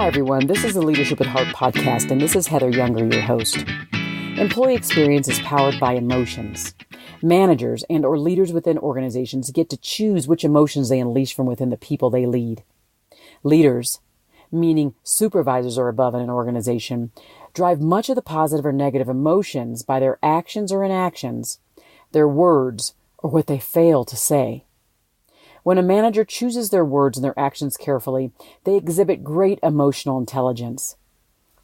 Hi, everyone. This is the Leadership at Heart podcast, and this is Heather Younger, your host. Employee experience is powered by emotions. Managers and or leaders within organizations get to choose which emotions they unleash from within the people they lead. Leaders, meaning supervisors or above in an organization, drive much of the positive or negative emotions by their actions or inactions, their words, or what they fail to say. When a manager chooses their words and their actions carefully, they exhibit great emotional intelligence.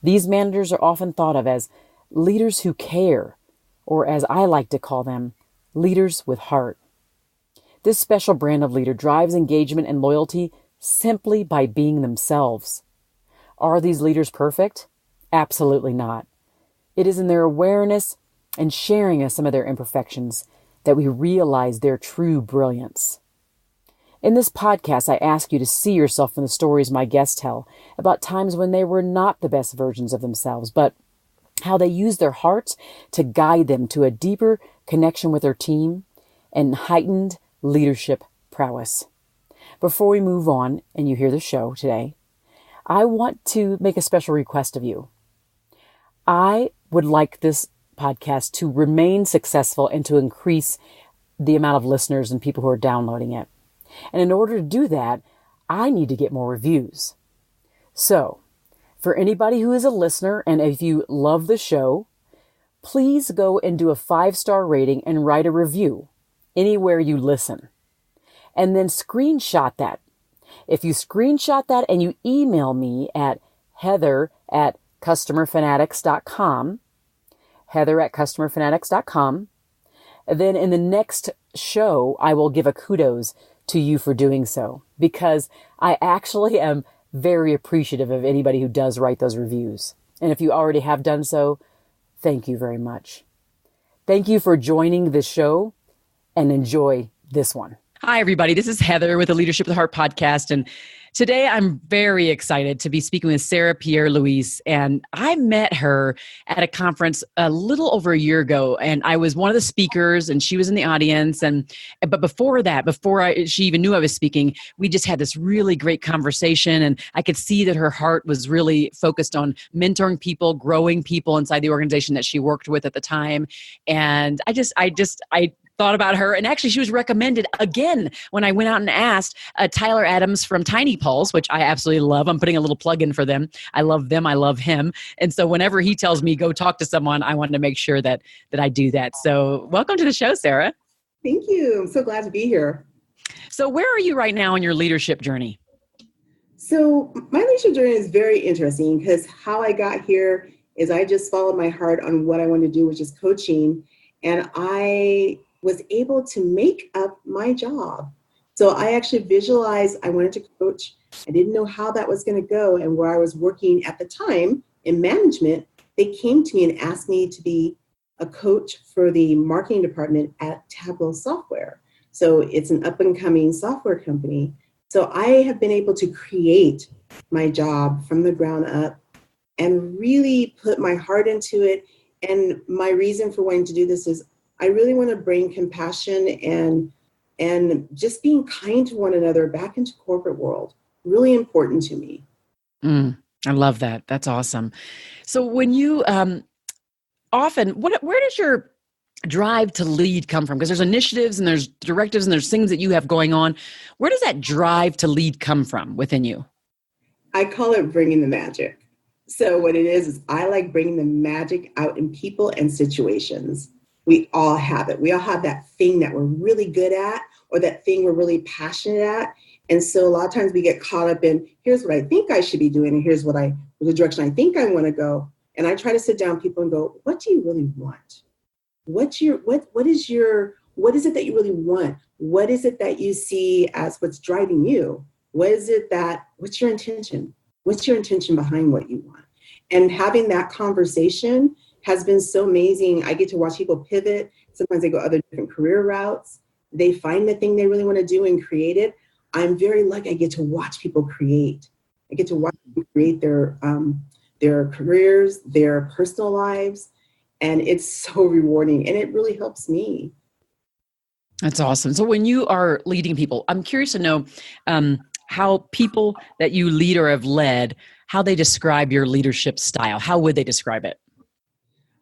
These managers are often thought of as leaders who care, or as I like to call them, leaders with heart. This special brand of leader drives engagement and loyalty simply by being themselves. Are these leaders perfect? Absolutely not. It is in their awareness and sharing of some of their imperfections that we realize their true brilliance. In this podcast, I ask you to see yourself in the stories my guests tell about times when they were not the best versions of themselves, but how they used their hearts to guide them to a deeper connection with their team and heightened leadership prowess. Before we move on and you hear the show today, I want to make a special request of you. I would like this podcast to remain successful and to increase the amount of listeners and people who are downloading it. And in order to do that, I need to get more reviews. So, for anybody who is a listener, and if you love the show, please go and do a 5-star rating and write a review anywhere you listen. And then screenshot that. If you screenshot that and you email me at heather@customerfanatics.com, heather@customerfanatics.com, then in the next show, I will give a kudos to you for doing so, because I actually am very appreciative of anybody who does write those reviews. And if you already have done so, thank you very much. Thank you for joining this show and enjoy this one. Hi, everybody. This is Heather with the Leadership at Heart podcast. And today I'm very excited to be speaking with Sarah Pierre Louis. And I met her at a conference a little over a year ago. And I was one of the speakers and she was in the audience. But before that, she even knew I was speaking, we just had this really great conversation. And I could see that her heart was really focused on mentoring people, growing people inside the organization that she worked with at the time. And I thought about her, and actually she was recommended again when I went out and asked Tyler Adams from Tiny Pulse, which I absolutely love. I'm putting a little plug in for them. I love them. I love him. And so whenever he tells me go talk to someone, I want to make sure that I do that. So welcome to the show, Sarah. Thank you. I'm so glad to be here. So where are you right now in your leadership journey? So my leadership journey is very interesting because how I got here is I just followed my heart on what I wanted to do, which is coaching. And I was able to make up my job. So I actually visualized I wanted to coach. I didn't know how that was going to go. And where I was working at the time in management, they came to me and asked me to be a coach for the marketing department at Tableau Software. So it's an up and coming software company. So I have been able to create my job from the ground up and really put my heart into it. And my reason for wanting to do this is I really want to bring compassion and just being kind to one another back into corporate world. Really important to me. I love that. That's awesome. So when you where does your drive to lead come from? Because there's initiatives and there's directives and there's things that you have going on. Where does that drive to lead come from within you? I call it bringing the magic. So what it is I like bringing the magic out in people and situations. We all have it. We all have that thing that we're really good at or that thing we're really passionate at. And so a lot of times we get caught up in, here's what I think I should be doing, and here's the direction I think I want to go. And I try to sit down with people and go, what do you really want? What is it that you really want? What is it that you see as what's driving you? What's your intention? What's your intention behind what you want? And having that conversation has been so amazing. I get to watch people pivot. Sometimes they go other different career routes. They find the thing they really want to do and create it. I'm very lucky I get to watch people create. I get to watch them create their careers, their personal lives. And it's so rewarding and it really helps me. That's awesome. So when you are leading people, I'm curious to know how people that you lead or have led, how they describe your leadership style. How would they describe it?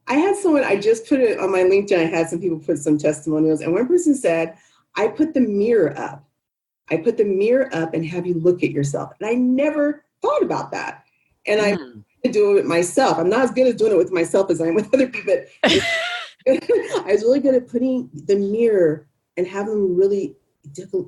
I had someone, I just put it on my LinkedIn. I had some people put some testimonials, and one person said, I put the mirror up. I put the mirror up and have you look at yourself. And I never thought about that. And I do it with myself. I'm not as good at doing it with myself as I am with other people. But I was really good at putting the mirror and have them really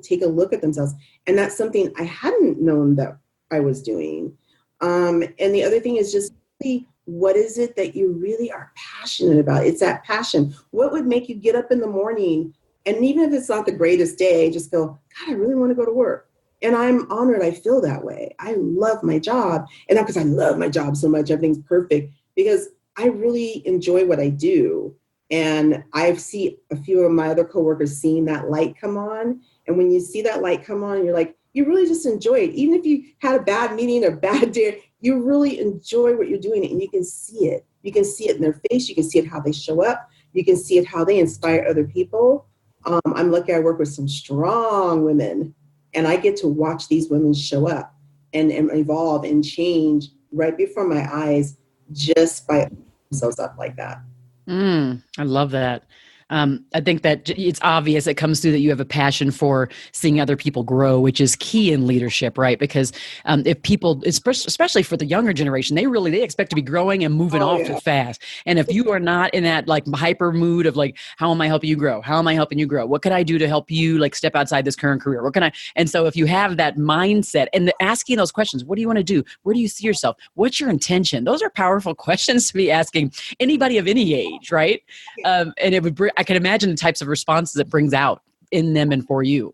take a look at themselves. And that's something I hadn't known that I was doing. And the other thing is just really, what is it that you really are passionate about? It's that passion. What would make you get up in the morning? And even if it's not the greatest day, just go, God, I really want to go to work. And I'm honored I feel that way. I love my job. And not because I love my job so much, everything's perfect, because I really enjoy what I do. And I've seen a few of my other coworkers seeing that light come on. And when you see that light come on, you're like, you really just enjoy it. Even if you had a bad meeting or bad day, you really enjoy what you're doing, and you can see it. You can see it in their face. You can see it how they show up. You can see it how they inspire other people. I'm lucky I work with some strong women, and I get to watch these women show up and evolve and change right before my eyes just by themselves up like that. I love that. I think that it's obvious it comes through that you have a passion for seeing other people grow, which is key in leadership, right? Because if people, especially for the younger generation, they expect to be growing and moving fast. And if you are not in that like hyper mood of like, how am I helping you grow? How am I helping you grow? What can I do to help you like step outside this current career? What can I? And so if you have that mindset and asking those questions, what do you want to do? Where do you see yourself? What's your intention? Those are powerful questions to be asking anybody of any age, right? And it would bring, I can imagine the types of responses it brings out in them and for you.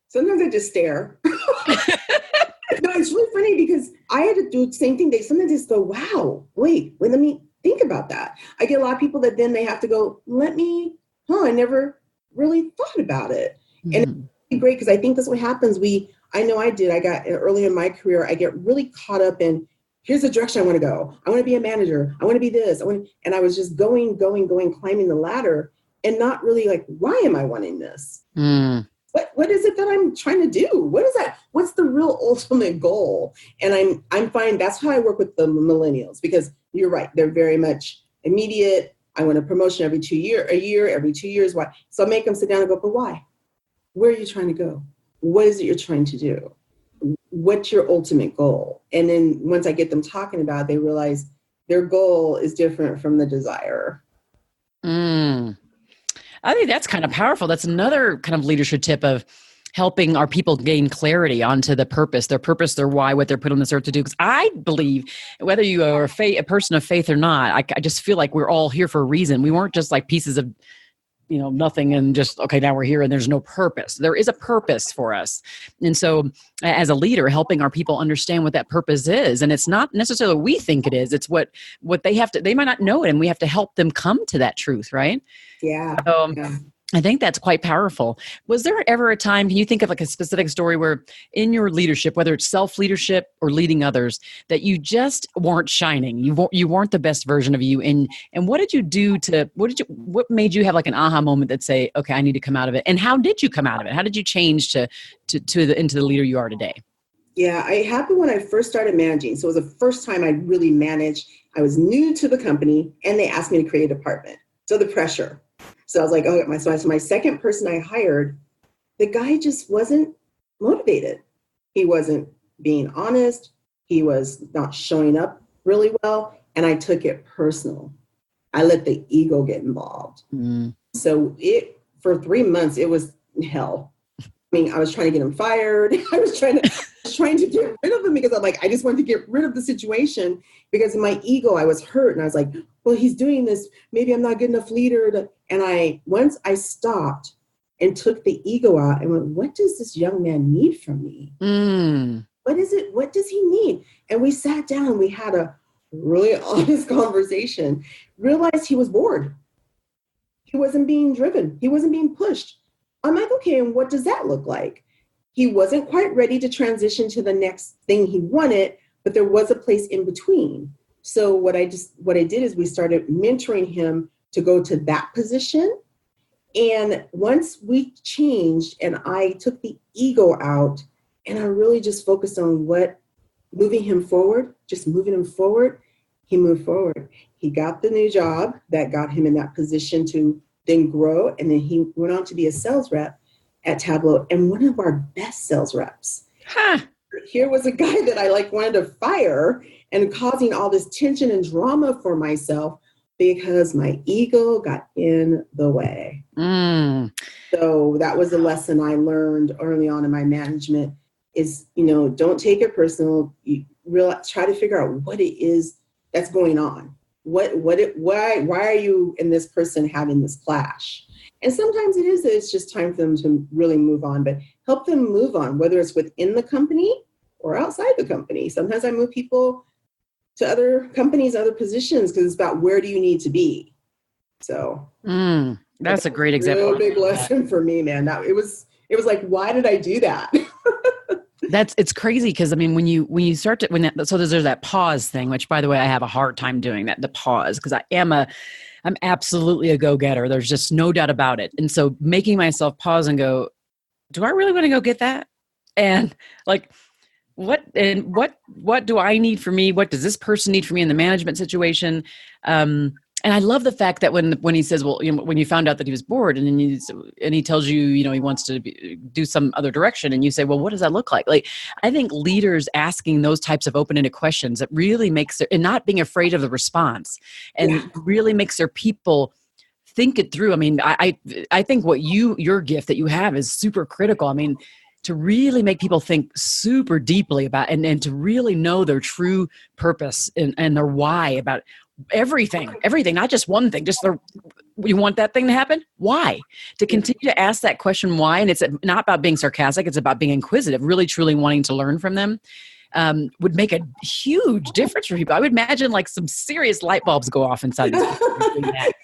Sometimes I just stare. No, it's really funny because I had to do the same thing. They sometimes just go, wow, wait, let me think about that. I get a lot of people that then they have to go, I never really thought about it. And it's great because I think that's what happens. I know I did. I got early in my career, I get really caught up in, here's the direction I want to go. I want to be a manager. I want to be this. And I was just going, climbing the ladder and not really like, why am I wanting this? What is it that I'm trying to do? What is that? What's the real ultimate goal? And I'm finding that's how I work with the millennials, because you're right. They're very much immediate. I want a promotion every 2 years. Why? So I make them sit down and go, but why? Where are you trying to go? What is it you're trying to do? What's your ultimate goal? And then once I get them talking about it, they realize their goal is different from the desire. I think that's kind of powerful. That's another kind of leadership tip of helping our people gain clarity onto their purpose, their why, what they're put on this earth to do. Because I believe whether you are a person of faith or not, I just feel like we're all here for a reason. We weren't just like pieces of nothing and just, okay, now we're here and there's no purpose. There is a purpose for us. And so as a leader, helping our people understand what that purpose is. And it's not necessarily what we think it is. It's what they have to, they might not know it, and we have to help them come to that truth, right? Yeah. I think that's quite powerful. Was there ever a time, can you think of like a specific story where in your leadership, whether it's self-leadership or leading others, that you just weren't shining? You weren't the best version of you. And what did you do what made you have like an aha moment that say, okay, I need to come out of it? And how did you come out of it? How did you change into the leader you are today? Yeah, it happened when I first started managing. So it was the first time I really managed. I was new to the company and they asked me to create a department. So the pressure. So I was like, oh, my second person I hired, the guy just wasn't motivated. He wasn't being honest. He was not showing up really well. And I took it personal. I let the ego get involved. So for 3 months, it was hell. I mean, I was trying to get him fired. I was trying to get rid of him because I'm like, I just wanted to get rid of the situation because in my ego, I was hurt. And I was like, well, he's doing this. Maybe I'm not good enough leader. And once I stopped and took the ego out and went, what does this young man need from me? What is it? What does he need? And we sat down and we had a really honest conversation, realized he was bored. He wasn't being driven. He wasn't being pushed. I'm like, okay, and what does that look like? He wasn't quite ready to transition to the next thing he wanted, but there was a place in between. So what I did is we started mentoring him to go to that position. And once we changed and I took the ego out and I really just focused on what moving him forward, just moving him forward, he moved forward. He got the new job that got him in that position to then grow. And then he went on to be a sales rep at Tableau and one of our best sales reps. Huh. Here was a guy that I wanted to fire and causing all this tension and drama for myself because my ego got in the way. So that was a lesson I learned early on in my management is, don't take it personal. You try to figure out what it is that's going on. Why are you and this person having this clash? And sometimes it's just time for them to really move on, but help them move on, whether it's within the company or outside the company. Sometimes I move people to other companies, other positions, because it's about where do you need to be. So that's a great example. Real big lesson for me, man. It was like, why did I do that? It's crazy because when you start to so there's that pause thing, which by the way I have a hard time doing that, the pause, because I'm absolutely a go-getter. There's just no doubt about it. And so making myself pause and go, do I really want to go get that? And what do I need for me? What does this person need for me in the management situation? And I love the fact that when he says, well, when you found out that he was bored and then he tells you, he wants to do some other direction, and you say, well, what does that look like? I think leaders asking those types of open-ended questions, that really makes and not being afraid of the response, and really makes their people think it through. I think your gift that you have is super critical. To really make people think super deeply about and to really know their true purpose and their why about everything, not just one thing, just you want that thing to happen? Why? To continue to ask that question, why? And it's not about being sarcastic, it's about being inquisitive, really truly wanting to learn from them. Would make a huge difference for people. I would imagine some serious light bulbs go off inside these people.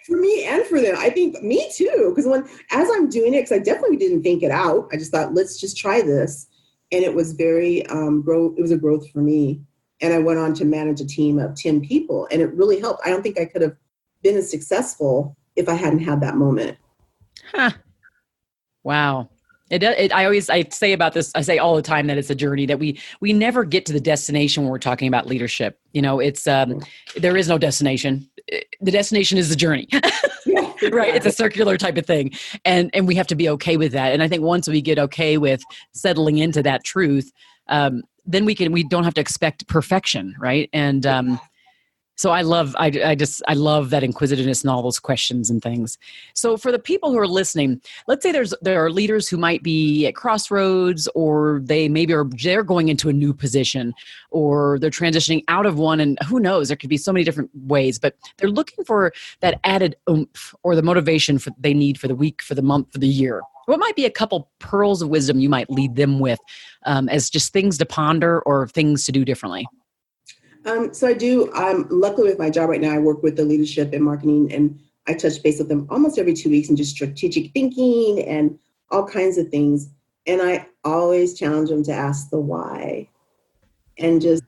For me and for them. I think me too. Because as I'm doing it, because I definitely didn't think it out. I just thought, let's just try this. And it was very, it was a growth for me. And I went on to manage a team of 10 people. And it really helped. I don't think I could have been as successful if I hadn't had that moment. Huh. Wow. I say about this, I say all the time that it's a journey, that we never get to the destination when we're talking about leadership. It's, there is no destination. The destination is the journey, right? It's a circular type of thing. And we have to be okay with that. And I think once we get okay with settling into that truth, then we don't have to expect perfection. Right. And, so I love that inquisitiveness and all those questions and things. So for the people who are listening, let's say there are leaders who might be at crossroads, or they're going into a new position, or they're transitioning out of one, and who knows, there could be so many different ways, but they're looking for that added oomph or the motivation they need for the week, for the month, for the year. What might be a couple pearls of wisdom you might lead them with as just things to ponder or things to do differently? So I do, luckily with my job right now, I work with the leadership and marketing, and I touch base with them almost every 2 weeks and just strategic thinking and all kinds of things. And I always challenge them to ask the why and just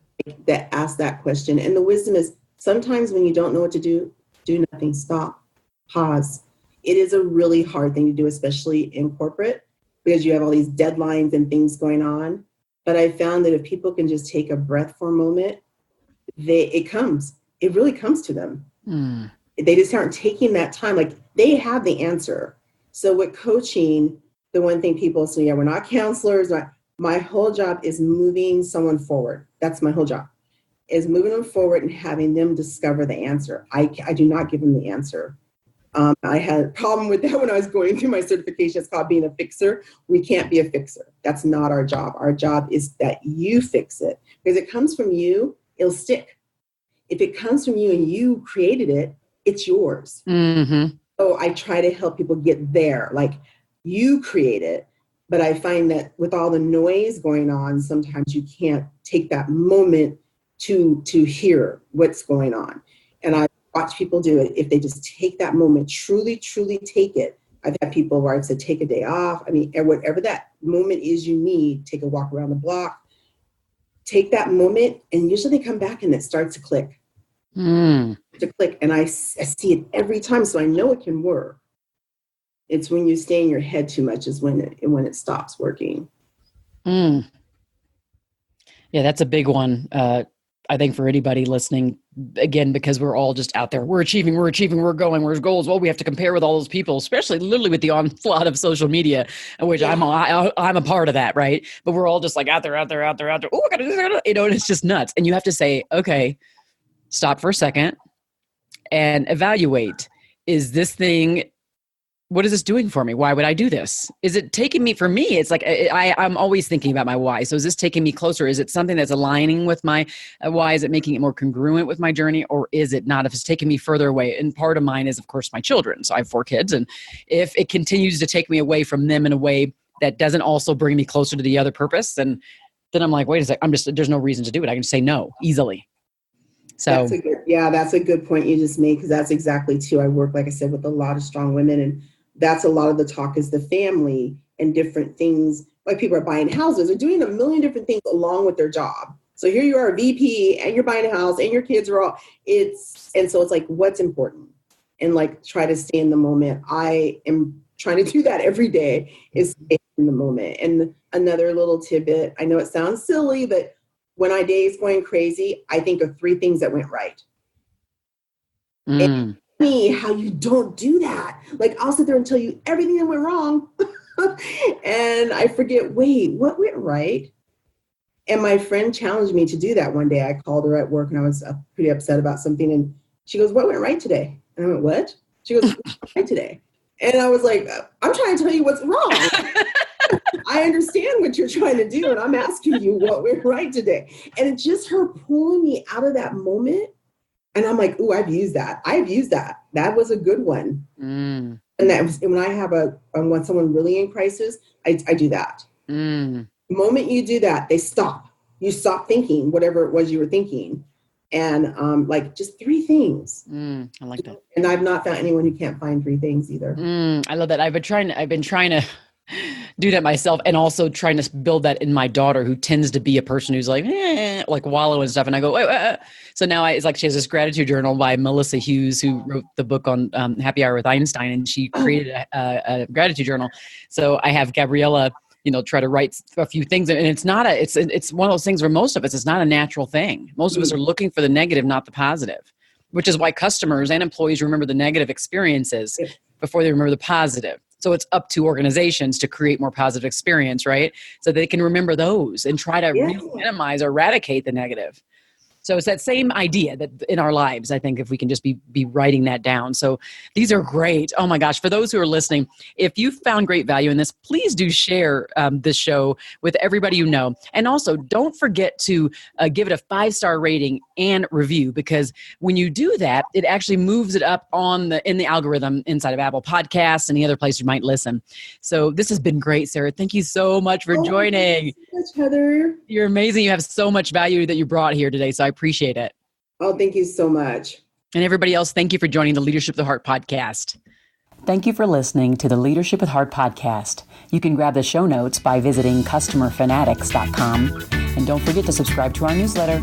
ask that question. And the wisdom is sometimes when you don't know what to do nothing, stop, pause. It is a really hard thing to do, especially in corporate, because you have all these deadlines and things going on. But I found that if people can just take a breath for a moment, it really comes to them. They just aren't taking that time. They have the answer. So with coaching, the one thing people say, we're not counselors. My whole job is moving someone forward. That's my whole job, is moving them forward and having them discover the answer. I do not give them the answer. I had a problem with that when I was going through my certification. It's called being a fixer. We can't be a fixer. That's not our job. Our job is that you fix it, because it comes from you. It'll stick. If it comes from you and you created it, it's yours. Mm-hmm. So I try to help people get there. You create it, but I find that with all the noise going on, sometimes you can't take that moment to hear what's going on. And I watch people do it. If they just take that moment, truly, truly take it. I've had people where I've said, take a day off. And whatever that moment is you need, take a walk around the block. Take that moment, and usually they come back and it starts to click. And I see it every time, so I know it can work. It's when you stay in your head too much is when it stops working. Yeah, that's a big one. I think for anybody listening, again, because we're all just out there, we're achieving, we're going, where's goals? Well, we have to compare with all those people, especially literally with the onslaught of social media, which I'm a part of that, right? But we're all just like out there. Oh, I gotta do that, and it's just nuts. And you have to say, okay, stop for a second and evaluate. Is this thing, what is this doing for me? Why would I do this? Is it taking me, for me, it's like I'm always thinking about my why. So is this taking me closer? Is it something that's aligning with my why? Is it making it more congruent with my journey? Or is it not? If it's taking me further away, and part of mine is, of course, my children. So I have 4 kids. And if it continues to take me away from them in a way that doesn't also bring me closer to the other purpose, then I'm like, wait a second, there's no reason to do it. I can say no easily. So that's a good point you just made, because that's exactly too. I work, like I said, with a lot of strong women, and that's a lot of the talk is the family and different things. Like people are buying houses, they're doing a million different things along with their job. So here you are, a VP, and you're buying a house, and your kids are all. And so it's like, what's important, and like try to stay in the moment. I am trying to do that every day, is stay in the moment. And another little tidbit, I know it sounds silly, but when my day is going crazy, I think of 3 things that went right. And me, how you don't do that. Like I'll sit there and tell you everything that went wrong. And I forget, wait, what went right? And my friend challenged me to do that one day. I called her at work and I was pretty upset about something. And she goes, what went right today? And I went, what? She goes, what went right today? And I was like, I'm trying to tell you what's wrong. I understand what you're trying to do. And I'm asking you what went right today. And it's just her pulling me out of that moment. And I'm like, ooh, I've used that. That was a good one. And that was when I want someone really in crisis, I do that. The moment you do that, they stop. You stop thinking whatever it was you were thinking. And like just 3 things. I like that. And I've not found anyone who can't find 3 things either. I love that. I've been trying to do that myself, and also trying to build that in my daughter, who tends to be a person who's like wallow and stuff. And I go, wait. So now it's like she has this gratitude journal by Melissa Hughes, who wrote the book on Happy Hour with Einstein, and she created a gratitude journal. So I have Gabriella, try to write a few things, and it's one of those things where most of us, it's not a natural thing. Most of us are looking for the negative, not the positive, which is why customers and employees remember the negative experiences before they remember the positive. So it's up to organizations to create more positive experience, right? So they can remember those and try to really minimize or eradicate the negative. So it's that same idea that in our lives, I think if we can just be writing that down. So these are great. Oh my gosh. For those who are listening, if you found great value in this, please do share this show with everybody you know. And also don't forget to give it a 5-star rating and review, because when you do that, it actually moves it up in the algorithm inside of Apple Podcasts and the other place you might listen. So this has been great, Sarah. Thank you so much for joining. Thank you so much, Heather. You're amazing. You have so much value that you brought here today. So I appreciate it. Oh, thank you so much. And everybody else, thank you for joining the Leadership with the Heart podcast. Thank you for listening to the Leadership with Heart podcast. You can grab the show notes by visiting customerfanatics.com. And don't forget to subscribe to our newsletter.